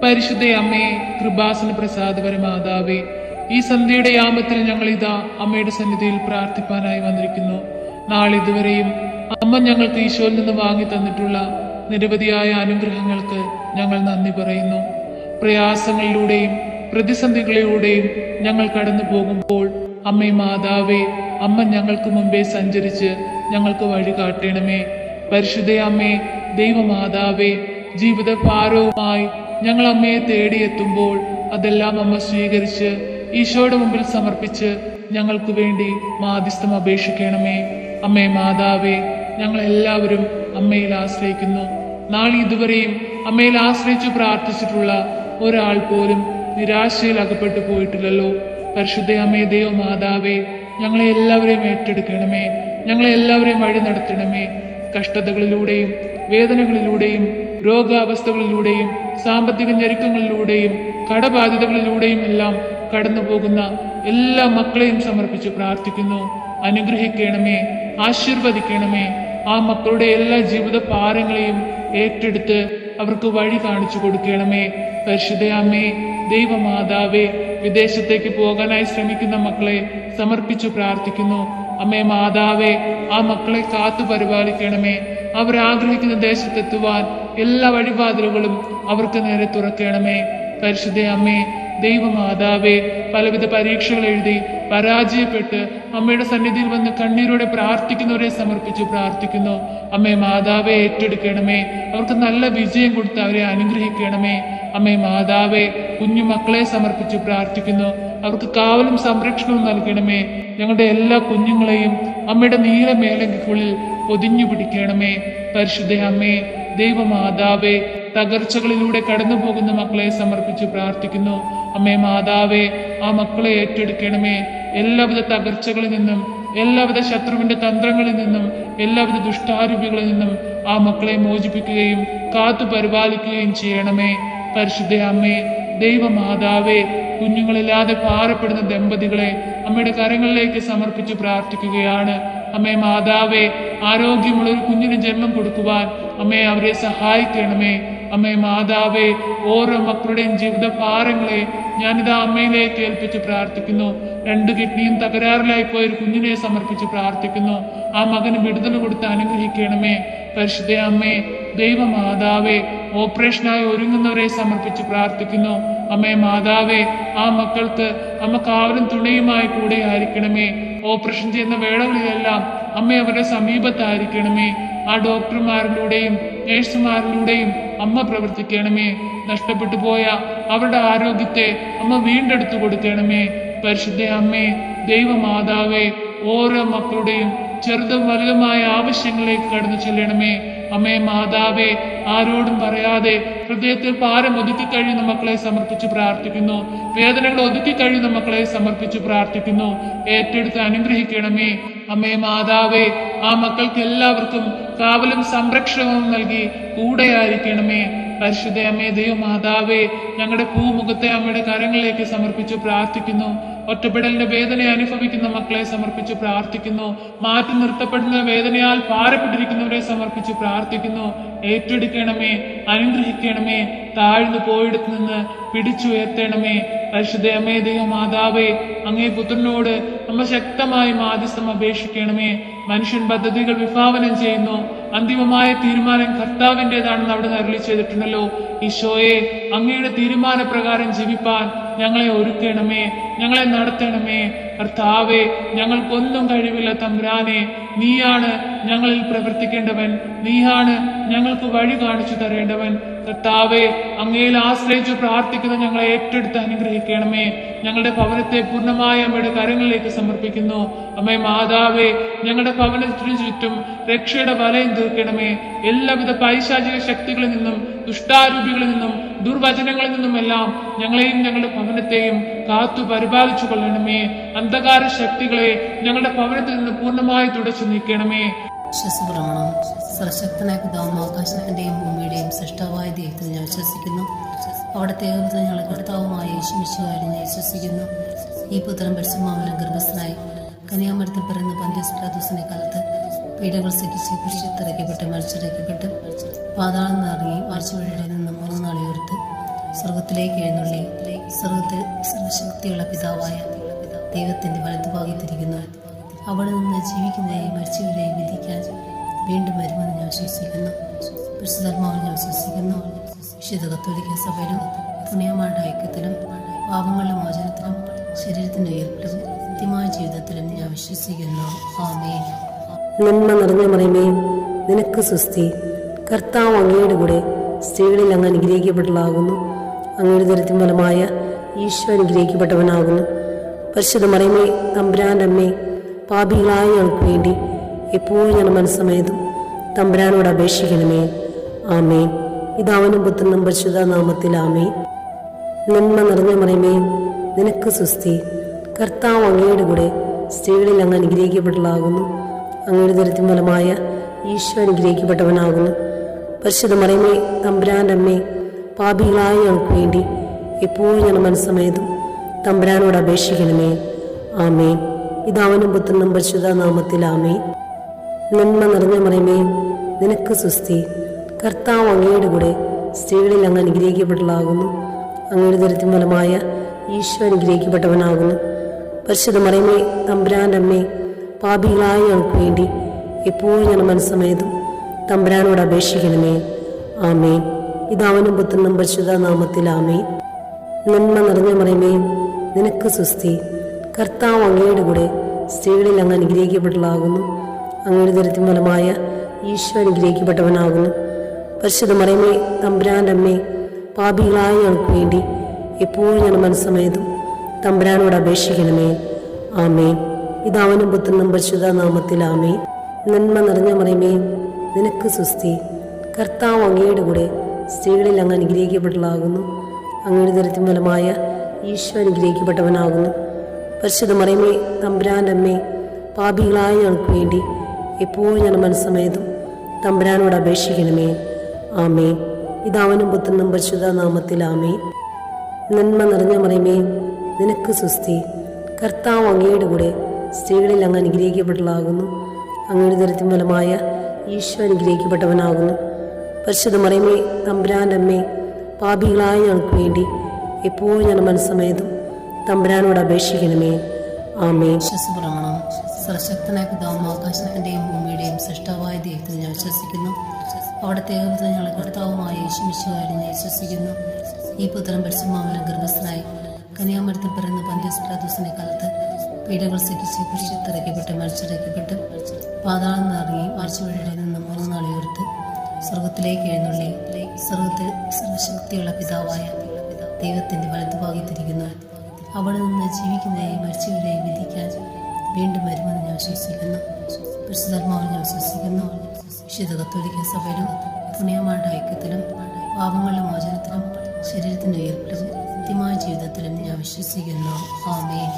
പരിശുദ്ധ അമ്മേ, കൃപാസന പ്രസാദപര മാതാവേ, ഈ സന്ധ്യയുടെ യാമത്തിൽ ഞങ്ങൾ ഇതാ അമ്മയുടെ സന്നിധിയിൽ പ്രാർത്ഥിപ്പാനായി വന്നിരിക്കുന്നു. നാളിതുവരെയും അമ്മ ഞങ്ങൾക്ക് ഈശോയിൽ നിന്ന് വാങ്ങി തന്നിട്ടുള്ള നിരവധിയായ അനുഗ്രഹങ്ങൾക്ക് ഞങ്ങൾ നന്ദി പറയുന്നു. പ്രയാസങ്ങളിലൂടെയും പ്രതിസന്ധികളിലൂടെയും ഞങ്ങൾ കടന്നു പോകുമ്പോൾ അമ്മേ മാതാവേ, അമ്മ ഞങ്ങൾക്ക് മുമ്പേ സഞ്ചരിച്ച് ഞങ്ങൾക്ക് വഴി കാട്ടണമേ. പരിശുദ്ധ അമ്മേ, ദൈവമാതാവേ, ജീവിത ഭാരവുമായി ഞങ്ങൾ അമ്മയെ തേടിയെത്തുമ്പോൾ അതെല്ലാം അമ്മ സ്വീകരിച്ച് ഈശോയുടെ മുമ്പിൽ സമർപ്പിച്ച് ഞങ്ങൾക്ക് വേണ്ടി മാധ്യസ്ഥം അപേക്ഷിക്കണമേ. അമ്മേ മാതാവേ, ഞങ്ങൾ എല്ലാവരും അമ്മയിൽ ആശ്രയിക്കുന്നു. നാളെ ഇതുവരെയും അമ്മയിൽ ആശ്രയിച്ചു പ്രാർത്ഥിച്ചിട്ടുള്ള ഒരാൾ പോലും നിരാശയിൽ അകപ്പെട്ടു പോയിട്ടില്ലല്ലോ. പരിശുദ്ധ അമ്മേ, ദൈവമാതാവേ, ഞങ്ങളെ എല്ലാവരെയും ഏറ്റെടുക്കണമേ. ഞങ്ങളെ എല്ലാവരെയും വഴി നടത്തണമേ. കഷ്ടതകളിലൂടെയും വേദനകളിലൂടെയും രോഗാവസ്ഥകളിലൂടെയും സാമ്പത്തിക ഞെരുക്കങ്ങളിലൂടെയും കടബാധ്യതകളിലൂടെയും എല്ലാം കടന്നു പോകുന്ന എല്ലാ മക്കളെയും സമർപ്പിച്ച് പ്രാർത്ഥിക്കുന്നു. അനുഗ്രഹിക്കണമേ, ആശീർവദിക്കണമേ. ആ മക്കളുടെ എല്ലാ ജീവിത ഭാരങ്ങളെയും ഏറ്റെടുത്ത് അവർക്ക് വഴി കാണിച്ചു കൊടുക്കണമേ. പരിശുദ്ധ അമ്മേ, ദൈവമാതാവേ, വിദേശത്തേക്ക് പോകാനായി ശ്രമിക്കുന്ന മക്കളെ സമർപ്പിച്ചു പ്രാർത്ഥിക്കുന്നു. അമ്മേ മാതാവേ, ആ മക്കളെ കാത്തു പരിപാലിക്കണമേ. അവരാഗ്രഹിക്കുന്ന ദേശത്തെത്തുവാൻ എല്ലാ വഴിവാതിലുകളും അവർക്ക് നേരെ തുറക്കണമേ. പരിശുദ്ധ അമ്മേ, ദൈവമാതാവേ, പലവിധ പരീക്ഷകൾ എഴുതി പരാജയപ്പെട്ട് അമ്മയുടെ സന്നിധിയിൽ വന്ന് കണ്ണീരോടെ പ്രാർത്ഥിക്കുന്നവരെ സമർപ്പിച്ചു പ്രാർത്ഥിക്കുന്നു. അമ്മേ മാതാവേ, ഏറ്റെടുക്കണമേ. അവർക്ക് നല്ല വിജയം കൊടുത്ത് അവരെ അനുഗ്രഹിക്കണമേ. അമ്മേ മാതാവേ, കുഞ്ഞു മക്കളെ സമർപ്പിച്ചു പ്രാർത്ഥിക്കുന്നു. അവർക്ക് കാവലും സംരക്ഷണവും നൽകണമേ. ഞങ്ങളുടെ എല്ലാ കുഞ്ഞുങ്ങളെയും അമ്മയുടെ നീല മേലങ്കിക്കുള്ളിൽ പൊതിഞ്ഞു പിടിക്കണമേ. പരിശുദ്ധ അമ്മേ, ദൈവമാതാവേ, തകർച്ചകളിലൂടെ കടന്നു പോകുന്ന മക്കളെ സമർപ്പിച്ച് പ്രാർത്ഥിക്കുന്നു. അമ്മേ മാതാവേ, ആ മക്കളെ ഏറ്റെടുക്കണമേ. എല്ലാവിധ തകർച്ചകളിൽ നിന്നും, എല്ലാവിധ ശത്രുവിന്റെ തന്ത്രങ്ങളിൽ നിന്നും, എല്ലാവിധ ദുഷ്ടാരൂപികളിൽ നിന്നും ആ മക്കളെ മോചിപ്പിക്കുകയും കാത്തു പരിപാലിക്കുകയും ചെയ്യണമേ. പരിശുദ്ധ അമ്മേ, ദൈവമാതാവേ, കുഞ്ഞുങ്ങളില്ലാതെ ഭാരപ്പെടുന്ന ദമ്പതികളെ അമ്മയുടെ കരങ്ങളിലേക്ക് സമർപ്പിച്ച് പ്രാർത്ഥിക്കുകയാണ്. അമ്മേ മാതാവേ, ആരോഗ്യമുള്ള ഒരു കുഞ്ഞിന് ജന്മം കൊടുക്കുവാൻ അമ്മേ അവരെ സഹായിക്കണമേ. അമ്മേ മാതാവേ, ഓരോ മക്കളുടെയും ജീവിത ഭാരങ്ങളെ ഞാനിതാ അമ്മയിലേക്ക് ഏൽപ്പിച്ച് പ്രാർത്ഥിക്കുന്നു. 2 കിഡ്നിയും തകരാറിലായി പോയൊരു കുഞ്ഞിനെ സമർപ്പിച്ച് പ്രാർത്ഥിക്കുന്നു. ആ മകന് വിടുതൽ കൊടുത്ത് അനുഗ്രഹിക്കണമേ. പരിശുദ്ധ അമ്മേ, ദൈവമാതാവേ, ഓപ്പറേഷനായി ഒരുങ്ങുന്നവരെ സമർപ്പിച്ച് പ്രാർത്ഥിക്കുന്നു. അമ്മേ മാതാവേ, ആ മക്കൾക്ക് അമ്മ കാവലും തുണയുമായി കൂടെ ആയിരിക്കണമേ. ഓപ്പറേഷൻ ചെയ്യുന്ന വേളകളിലെല്ലാം അമ്മ അവരുടെ സമീപത്തായിരിക്കണമേ. ആ ഡോക്ടർമാരിലൂടെയും നേഴ്സുമാരിലൂടെയും അമ്മ പ്രവർത്തിക്കണമേ. നഷ്ടപ്പെട്ടു പോയ അവരുടെ ആരോഗ്യത്തെ അമ്മ വീണ്ടെടുത്തു കൊടുക്കണമേ. പരിശുദ്ധ അമ്മേ, ദൈവമാതാവേ, ഓരോ മക്കളുടെയും ചെറുതും വലുതുമായ ആവശ്യങ്ങളിലേക്ക് കടന്നു ചെല്ലണമേ. അമ്മേ മാതാവേ, ആരോടും പറയാതെ ഹൃദയത്തിൽ ഭാരം ഒതുക്കി കഴിയുന്ന മക്കളെ സമർപ്പിച്ച് പ്രാർത്ഥിക്കുന്നു. വേദനകൾ ഒതുക്കി കഴിയുന്ന മക്കളെ സമർപ്പിച്ച് പ്രാർത്ഥിക്കുന്നു. ഏറ്റെടുത്ത് അനുഗ്രഹിക്കണമേ. അമ്മേ മാതാവേ, ആ മക്കൾക്ക് എല്ലാവർക്കും കാവലും സംരക്ഷണവും നൽകി കൂടെയായിരിക്കണമേ. പരിശുദ്ധ അമ്മേ, ദൈവമാതാവേ, ഞങ്ങളുടെ പൂമുഖത്തെ അമ്മയുടെ കരങ്ങളിലേക്ക് സമർപ്പിച്ചു പ്രാർത്ഥിക്കുന്നു. ഒറ്റപ്പെടലിന്റെ വേദന അനുഭവിക്കുന്ന മക്കളെ സമർപ്പിച്ചു പ്രാർത്ഥിക്കുന്നു. മാറ്റി നിർത്തപ്പെടുന്ന വേദനയാൽ ഭാരപ്പെട്ടിരിക്കുന്നവരെ സമർപ്പിച്ചു പ്രാർത്ഥിക്കുന്നു. ഏറ്റെടുക്കണമേ, അനുഗ്രഹിക്കണമേ. താഴ്ന്നു പോയിടത്ത് നിന്ന് പിടിച്ചുയർത്തണമേ. പരിശുദ്ധ അമ്മേ, ദൈവമാതാവേ, അങ്ങേ പുത്രനോട് നമ്മ ശക്തമായി മാധ്യസ്ഥം അപേക്ഷിക്കണമേ. മനുഷ്യൻ പദ്ധതികൾ വിഭാവനം ചെയ്യുന്നു, അന്തിമമായ തീരുമാനം കർത്താവിൻ്റെതാണെന്ന് അവിടെ അരുളി ചെയ്തിട്ടുണ്ടല്ലോ. ഈശോയെ, അങ്ങയുടെ തീരുമാനപ്രകാരം ജീവിപ്പാൻ ഞങ്ങളെ ഒരുക്കണമേ, ഞങ്ങളെ നടത്തണമേ. കർത്താവേ, ഞങ്ങൾക്കൊന്നും കഴിവില്ല തമ്പുരാനെ. നീയാണ് ഞങ്ങളിൽ പ്രവർത്തിക്കേണ്ടവൻ, നീയാണ് ഞങ്ങൾക്ക് വഴി കാണിച്ചു തരേണ്ടവൻ. കർത്താവേ, അങ്ങയിൽ ആശ്രയിച്ചു പ്രാർത്ഥിക്കുന്ന ഞങ്ങളെ ഏറ്റെടുത്ത് അനുഗ്രഹിക്കണമേ. ഞങ്ങളുടെ ഭവനത്തെ പൂർണ്ണമായ അമ്മയുടെ കരങ്ങളിലേക്ക് സമർപ്പിക്കുന്നു. അമ്മേ മാതാവേ, ഞങ്ങളുടെ ഭവനത്തിനു ചുറ്റും രക്ഷയുടെ വലയം തീർക്കണമേ. എല്ലാവിധ പൈശാചിക ശക്തികളിൽ നിന്നും, ദുഷ്ടാരൂപികളിൽ നിന്നും, ദുർവചനങ്ങളിൽ നിന്നുമെല്ലാം ഞങ്ങളെയും ഞങ്ങളുടെ ഭവനത്തെയും കാത്തു പരിപാലിച്ചു കൊള്ളണമേ. അന്ധകാര ശക്തികളെ ഞങ്ങളുടെ ഭവനത്തിൽ നിന്ന് പൂർണ്ണമായി തുടച്ചു നീക്കണമേ. വിശ്വസപ്രമാണം. സർവശക്തനായ പിതാവും ആകാശത്തിന്റെയും ഭൂമിയുടെയും സൃഷ്ടാവായ ദൈവത്തിൽ ഞാൻ വിശ്വസിക്കുന്നു. അവിടുത്തെ ഏകപുത്രൻ ഞങ്ങളുടെ കർത്താവുമായ യേശുമിശിഹായിൽ ഞാൻ വിശ്വസിക്കുന്നു. ഈ പുത്രൻ പരിശുദ്ധാത്മാവിനാൽ ഗർഭസ്ഥനായി കന്യാമരത്തിൽ പിറന്ന പന്തിയോസ് പിലാത്തോസിന്റെ കാലത്ത് പീഡകൾ സഹിച്ച് കുരിശിൽ തറയ്ക്കപ്പെട്ട് മരിച്ചടയ്ക്കപ്പെട്ട് പാതാളം നിറങ്ങി മരിച്ചവരുടെ നിന്നും 3 നാൾ ഉയർത്ത് സ്വർഗത്തിലേക്ക് എഴുന്നള്ളി സ്വർഗത്തിൽ സർവശക്തിയുള്ള പിതാവായ ദൈവത്തിൻ്റെ വലതുഭാഗത്തിരിക്കുന്നു. അവിടെ നിന്ന് ജീവിക്കുന്നവരെയും മരിച്ചവരെയും വിധിക്കാൻ വീണ്ടും വരുമെന്ന് ഞാൻ വിശ്വസിക്കുന്നു. പരിശുദ്ധാത്മാവിൽ ഞാൻ വിശ്വസിക്കുന്നു. വിശുദ്ധ കത്തോലിക്ക സഭയിലും പുണ്യമാരുടെ ഐക്യത്തിലും പാപങ്ങളുടെ മോചനത്തിലും ശരീരത്തിൻ്റെ ഉയർപ്പിലും നിത്യമായ ജീവിതത്തിലും ഞാൻ വിശ്വസിക്കുന്നു. ആമേൻ. നന്മ നിറഞ്ഞ മറിയമേ, നിനക്ക് സ്വസ്തി. കർത്താവ് അങ്ങയുടെ കൂടെ സ്ത്രീകളിൽ അങ്ങ് അനുഗ്രഹിക്കപ്പെട്ടതാകുന്നു. അങ്ങയുടെ ദരിദ്രം ഫലമായ ഈശോ അനുഗ്രഹിക്കപ്പെട്ടവനാകുന്നു. പരിശുദ്ധ മറിയമേ, തമ്പുരാൻ്റെ അമ്മേ, പാപികളായ ഞങ്ങൾക്ക് വേണ്ടി എപ്പോഴും ഞാൻ മനസ്സമേതും തമ്പുരാനോട് അപേക്ഷിക്കണമേ. ആമേൻ. പിതാവിനും പുത്രനും പരിശുദ്ധ നാമത്തിൽ ആമേൻ. നന്മ നിറഞ്ഞ മറിയമേ, നിനക്ക് സ്വസ്തി. കർത്താവ് അങ്ങയുടെ കൂടെ സ്ത്രീകളിൽ അങ്ങ് അനുഗ്രഹിക്കപ്പെട്ടതാകുന്നു. അങ്ങയുടെ ദരിദ്രം ഫലമായ ഈശോ അനുഗ്രഹിക്കപ്പെട്ടവനാകുന്നു. പരിശുദ്ധ മറിയമേ, തമ്പുരാൻ്റെ അമ്മേ, പാപികളായ ഞങ്ങൾക്ക് വേണ്ടി എപ്പോഴും ഞാൻ മനസ്സമേതും തമ്പുരാനോട് അപേക്ഷിക്കണമേ. ആമേൻ. പിതാവിനും പുത്രനും പരിശുദ്ധ നാമത്തിൽ ആമേൻ. നന്മ നിറഞ്ഞ മറിയമേ, നിനക്ക് സ്വസ്തി. കർത്താവ് അങ്ങയുടെ കൂടെ സ്ത്രീകളിൽ അങ്ങ് അനുഗ്രഹിക്കപ്പെട്ടതാകുന്നു. അങ്ങയുടെ ദരിദ്രം ഫലമായ ഈശോ അനുഗ്രഹിക്കപ്പെട്ടവനാകുന്നു. പരിശുദ്ധ മറിയമേ, തമ്പുരാൻ്റെ അമ്മേ, പാപികളായ ഞങ്ങൾക്ക് വേണ്ടി എപ്പോഴും ഞാൻ മനസ്സമേതും തമ്പുരാനോട് അപേക്ഷിക്കണമേ. ആമേൻ. പിതാവിനും പുത്രനും പരിശുദ്ധ നാമത്തിൽ ആമേൻ. നന്മ നിറഞ്ഞ മറിയമേ, നിനക്ക് സ്വസ്തി. കർത്താവ് അങ്ങയുടെ കൂടെ സ്ത്രീകളിൽ അങ്ങ് അനുഗ്രഹിക്കപ്പെട്ടതാകുന്നു. അങ്ങയുടെ ദരിദ്രം ഫലമായ ഈശോ അനുഗ്രഹിക്കപ്പെട്ടവനാകുന്നു. പരിശുദ്ധ മറിയമേ, തമ്പുരാൻ്റെ അമ്മേ, പാപികളായ ഞങ്ങൾക്ക് വേണ്ടി എപ്പോഴും ഞാൻ മനസ്സമേതും തമ്പുരാനോട് അപേക്ഷിക്കണമേ. ആമേൻ. പിതാവിനും പുത്രനും പരിശുദ്ധ നാമത്തിൽ ആമേൻ. നന്മ നിറഞ്ഞ മറിയമേ, നിനക്ക് സ്വസ്തി. കർത്താവ് അങ്ങയുടെ കൂടെ സ്ത്രീകളിൽ അങ്ങ് അനുഗ്രഹിക്കപ്പെട്ടതാകുന്നു. അങ്ങയുടെ ദരിദ്രം ഫലമായ ഈശോ അനുഗ്രഹിക്കപ്പെട്ടവനാകുന്നു. പരിശുദ്ധ മറിയമേ, തമ്പുരാൻ്റെ അമ്മേ, പാപികളായ ഞങ്ങൾക്ക് വേണ്ടി എപ്പോഴും ഞാൻ മനസ്സമേതും തമ്പുരാനോട് അപേക്ഷിക്കണമേ. ആമേൻ. പിതാവിനും പുത്രനും പരിശുദ്ധ നാമത്തിൽ ആമേൻ. നന്മ നിറഞ്ഞ മറിയമേ, നിനക്ക് സ്വസ്തി. കർത്താവ് അങ്ങയുടെ കൂടെ സ്ത്രീകളിൽ അങ്ങ് അനുഗ്രഹിക്കപ്പെട്ടതാകുന്നു. അങ്ങയുടെ ദരിദ്രം ഫലമായ ഈശോ അനുഗ്രഹിക്കപ്പെട്ടവനാകുന്നു. പരിശുദ്ധ മറിയമേ, തമ്പുരാൻ്റെ അമ്മേ, പാപികളായ ഞങ്ങൾക്ക് വേണ്ടി എപ്പോഴും ഞാൻ മനസ്സമേതും തമ്പുരാനോട് അപേക്ഷിക്കണമേ. ആമേൻ. വിശ്വസപ്രമാണം. സർവശക്തനായ പിതാവും ആകാശത്തിൻ്റെയും ഭൂമിയുടെയും സൃഷ്ടാവായ ദൈവത്തിൽ ഞാൻ വിശ്വസിക്കുന്നു. അവിടുത്തെ ഏകപുത്രൻ ഞങ്ങളുടെ കർത്താവുമായ യേശുമിശിഹായിൽ ഞാൻ വിശ്വസിക്കുന്നു. ഈ പുത്രൻ പരിശുദ്ധാത്മാവിൽ ഗർഭസ്ഥനായി കന്യാമരത്തിൽ പിറന്ന പന്തിയോസ് പിലാത്തോസിന്റെ കാലത്ത് പീഡകൾ സഹിച്ച് കുരിശിലിറക്കപ്പെട്ട് മരിച്ചടക്കപ്പെട്ട് പാതാളം നിറങ്ങി മരിച്ചവരുടെ നിന്ന് 3 നാൾ ഉയർത്ത് സ്വർഗത്തിലേക്ക് എഴുന്നള്ളി സ്വർഗത്തിൽ സർവശക്തിയുള്ള പിതാവായ ദൈവത്തിൻ്റെ വലതുഭാഗത്തിരിക്കുന്നു. അവിടെ നിന്ന് ജീവിക്കുന്നവരെയും മരിച്ചവരെയും വിധിക്കാൻ വീണ്ടും വരുമെന്ന് ഞാൻ വിശ്വസിക്കുന്നു. പരിശുദ്ധാത്മാവിൽ ഞാൻ വിശ്വസിക്കുന്നു. വിശുദ്ധ കത്തോലിക്ക സഭയിലും പുണ്യമാരുടെ ഐക്യത്തിലും പാപങ്ങളുടെ മോചനത്തിലും ശരീരത്തിൻ്റെ ഉയർപ്പിലും നിത്യമായ ജീവിതത്തിലും ഞാൻ വിശ്വസിക്കുന്നു. ആമേൻ.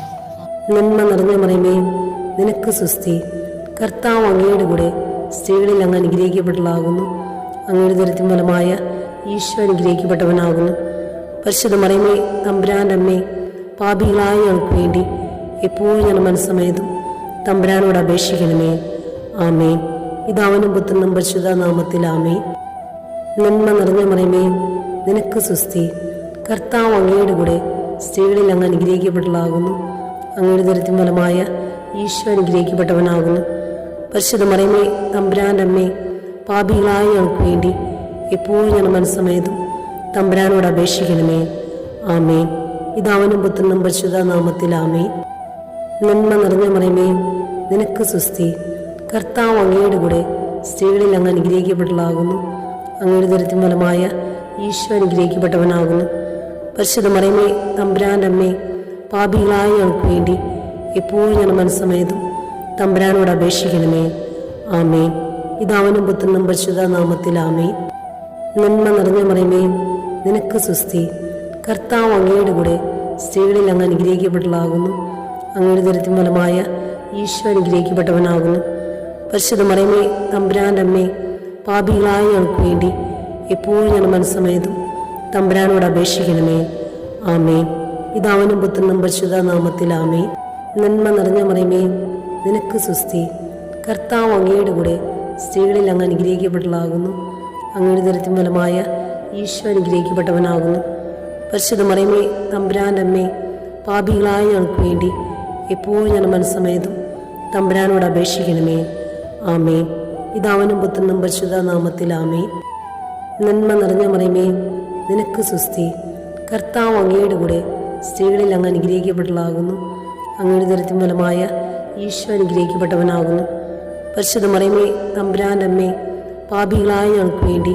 നന്മ നിറഞ്ഞ മറിയമേ, നിനക്ക് സ്വസ്തി. കർത്താവ് അങ്ങയുടെ കൂടെ സ്ത്രീകളിൽ അങ്ങ് അനുഗ്രഹിക്കപ്പെട്ടതാകുന്നു. അങ്ങയുടെ ദരിദ്രം ഫലമായ ഈശോ അനുഗ്രഹിക്കപ്പെട്ടവനാകുന്നു. പരിശുദ്ധ മറിയമേ, തമ്പുരാൻ്റെ അമ്മേ, പാപികളായ ഞങ്ങൾക്ക് വേണ്ടി എപ്പോഴും ഞാൻ മനസ്സമേതും തമ്പുരാനോട് അപേക്ഷിക്കണമേ. ആമേൻ. പിതാവിനും പുത്രനും പരിശുദ്ധ നാമത്തിൽ ആമേൻ. നന്മ നിറഞ്ഞ മറിയമേ, നിനക്ക് സ്വസ്തി. കർത്താവ് അങ്ങയുടെ കൂടെ സ്ത്രീകളിൽ അങ്ങ് അനുഗ്രഹിക്കപ്പെട്ടതാകുന്നു. അങ്ങയുടെ ദരിദ്രം ഫലമായ ഈശോ അനുഗ്രഹിക്കപ്പെട്ടവനാകുന്നു. പരിശുദ്ധ മറിയമേ, തമ്പുരാൻ്റെ അമ്മേ, പാപികളായ ഞങ്ങൾക്ക് വേണ്ടി എപ്പോഴും ഞാൻ മനസ്സമേതും തമ്പുരാനോട് അപേക്ഷിക്കണമേ. ആമേൻ. പിതാവിനും പുത്രനും പരിശുദ്ധ നാമത്തിൽ ആമേൻ. നന്മ നിറഞ്ഞ മറിയമേ, നിനക്ക് സ്വസ്തി. കർത്താവ് അങ്ങയുടെ കൂടെ സ്ത്രീകളിൽ അങ്ങ് അനുഗ്രഹിക്കപ്പെട്ടതാകുന്നു. അങ്ങയുടെ ദരിദ്രം ഫലമായ ഈശോ അനുഗ്രഹിക്കപ്പെട്ടവനാകുന്നു. പരിശുദ്ധ മറിയമേ, തമ്പുരാൻ്റെ അമ്മേ, പാപികളായ ഞങ്ങൾക്ക് വേണ്ടി എപ്പോഴും ഞാൻ മനസ്സമേതും തമ്പുരാനോട് അപേക്ഷിക്കണമേ. ആമേൻ. പിതാവിനും പുത്രനും പരിശുദ്ധ നാമത്തിൽ ആമേൻ. നന്മ നിറഞ്ഞ മറിയമേ, നിനക്ക് സ്വസ്തി. കർത്താവ് അങ്ങയുടെ കൂടെ സ്ത്രീകളിൽ അങ്ങ് അനുഗ്രഹിക്കപ്പെട്ടതാകുന്നു. അങ്ങയുടെ ദരിദ്രം ഫലമായ ഈശോ അനുഗ്രഹിക്കപ്പെട്ടവനാകുന്നു. പരിശുദ്ധ മറിയമേ, തമ്പുരാൻ്റെ അമ്മേ, പാപികളായ ഞങ്ങൾക്ക് വേണ്ടി എപ്പോഴും ഞാൻ മനസ്സമേതും തമ്പുരാനോട് അപേക്ഷിക്കണമേ. ആമേൻ. പിതാവിനും പുത്രനും പരിശുദ്ധ നാമത്തിൽ ആമേൻ. നന്മ നിറഞ്ഞ മറിയമേ, നിനക്ക് സ്വസ്തി. കർത്താവ് അങ്ങയുടെ കൂടെ സ്ത്രീകളിൽ അങ്ങ് അനുഗ്രഹിക്കപ്പെട്ടതാകുന്നു. അങ്ങയുടെ ദരിദ്രം ഫലമായ ഈശോ അനുഗ്രഹിക്കപ്പെട്ടവനാകുന്നു. പരിശുദ്ധ മറിയമേ തമ്പുരാൻ്റെ അമ്മേ, പാപികളായ ഞങ്ങൾക്ക് വേണ്ടി എപ്പോഴും ഞാൻ മനസ്സമേതും തമ്പുരാനോട് അപേക്ഷിക്കണമേ. ആമേൻ. പിതാവിനും പുത്രനും പരിശുദ്ധ നാമത്തിൽ ആമേൻ. നന്മ നിറഞ്ഞ മറിയമേ, നിനക്ക് സുസ്തി. കർത്താവ് അങ്ങയുടെ കൂടെ സ്ത്രീകളിൽ അങ്ങ് അനുഗ്രഹിക്കപ്പെട്ടതാകുന്നു. അങ്ങയുടെ ദരിദ്രം ഫലമായ ഈശോ അനുഗ്രഹിക്കപ്പെട്ടവനാകുന്നു. പരിശുദ്ധ മറിയമേ തമ്പുരാൻ്റെ അമ്മേ, പാപികളായ ഞങ്ങൾക്ക് വേണ്ടി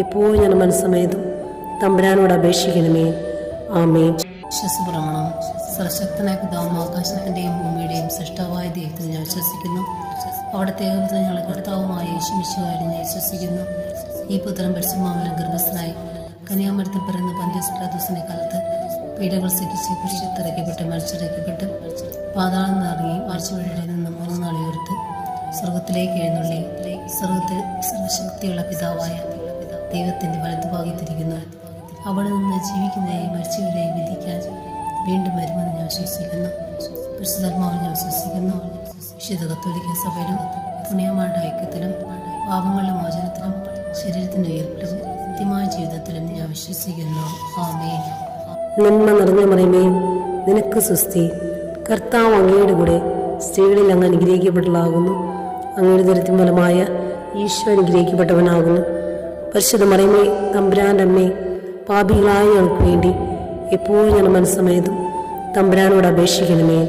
എപ്പോഴും ഞാൻ മനസ്സമേതും തമ്പുരാനോട് അപേക്ഷിക്കണമേ. ആമേൻ. വിശ്വസപ്രമാണം. സർവശക്തനായ പിതാവും ആകാശത്തിൻ്റെയും ഭൂമിയുടെയും സൃഷ്ടാവായ ദൈവത്തിൽ ഞാൻ വിശ്വസിക്കുന്നു. അവിടുത്തെ ഏകപുത്രൻ ഞങ്ങളുടെ കർത്താവുമായ യേശുമിശിഹായിൽ ഞാൻ വിശ്വസിക്കുന്നു. ഈ പുത്രൻ പരിശുദ്ധാത്മാവിനാൽ ഗർഭസ്ഥനായി കന്യാമരത്തിൽ പിറന്ന പന്തിയോസ് പിലാത്തോസിന്റെ കാലത്ത് പീഡകൾ സഹിച്ച് കുരിശിലിറക്കപ്പെട്ട് മരിച്ചിറക്കപ്പെട്ട് പാതാളം നിറങ്ങി ആഴ്ചവഴിയുടെ നിന്ന് 3 നാൾ ഉയർത്ത് സ്വർഗത്തിലേക്ക് എഴുന്നള്ളി സ്വർഗത്തിൽ സർവശക്തിയുള്ള പിതാവായ ദൈവത്തിന്റെ വലതുഭാഗത്തിരിക്കുന്നു. അവിടെ നിന്ന് ജീവിക്കുന്നവരെയും മരിച്ചവരെയും വിധിക്കാൻ വീണ്ടും വരുമെന്ന് ഞാൻ വിശ്വസിക്കുന്നു. പരിശുദ്ധാത്മാവിൽ ഞാൻ വിശ്വസിക്കുന്നു. വിശുദ്ധ കത്തോലിക്ക സഭയിലും പുണ്യമാരുടെ ഐക്യത്തിലും പാപങ്ങളുടെ മോചനത്തിലും ശരീരത്തിന്റെ ഉയർപ്പിലും നിത്യമായ ജീവിതത്തിലും ഞാൻ വിശ്വസിക്കുന്നു. ആമേൻ. നന്മ നിറഞ്ഞ മറിയമേ, നിനക്ക് സുസ്തി. കർത്താവ് അങ്ങയുടെ കൂടെ സ്ത്രീകളിൽ അങ്ങ് അനുഗ്രഹിക്കപ്പെട്ടതാകുന്നു. അങ്ങയുടെ ദരിദ്രം ഫലമായ ഈശോ അനുഗ്രഹിക്കപ്പെട്ടവനാകുന്നു. പരിശുദ്ധ മറിയമേ തമ്പുരാൻ്റെ അമ്മേ, പാപികളായ ഞങ്ങൾക്ക് വേണ്ടി എപ്പോഴും ഞാൻ മനസ്സമേതും തമ്പുരാനോട് അപേക്ഷിക്കണമേ.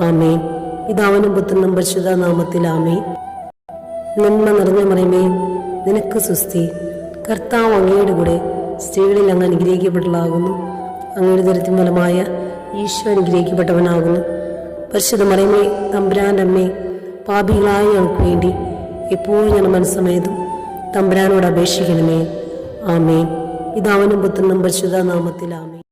ആമേൻ. പിതാവിനും പുത്രനും പരിശുദ്ധ നാമത്തിൽ ആമേൻ. നന്മ നിറഞ്ഞ മറിയമേ, നിനക്ക് സുസ്തി. കർത്താവ് അങ്ങയുടെ കൂടെ സ്ത്രീകളിൽ അങ്ങ് അനുഗ്രഹിക്കപ്പെട്ടതാകുന്നു. അങ്ങയുടെ ദരിദ്രം ഫലമായ ഈശോ അനുഗ്രഹിക്കപ്പെട്ടവനാകുന്നു. പരിശുദ്ധ മറിയമേ തമ്പുരാൻ്റെ അമ്മേ, പാപികളായ ഞങ്ങൾക്ക് വേണ്ടി എപ്പോഴും ഞാൻ മനസ്സമേതും തമ്പുരാനോട് അപേക്ഷിക്കണമേ. ആമേൻ. പിതാവിനും പുത്രനും പരിശുദ്ധ നാമത്തിൽ ആമേൻ.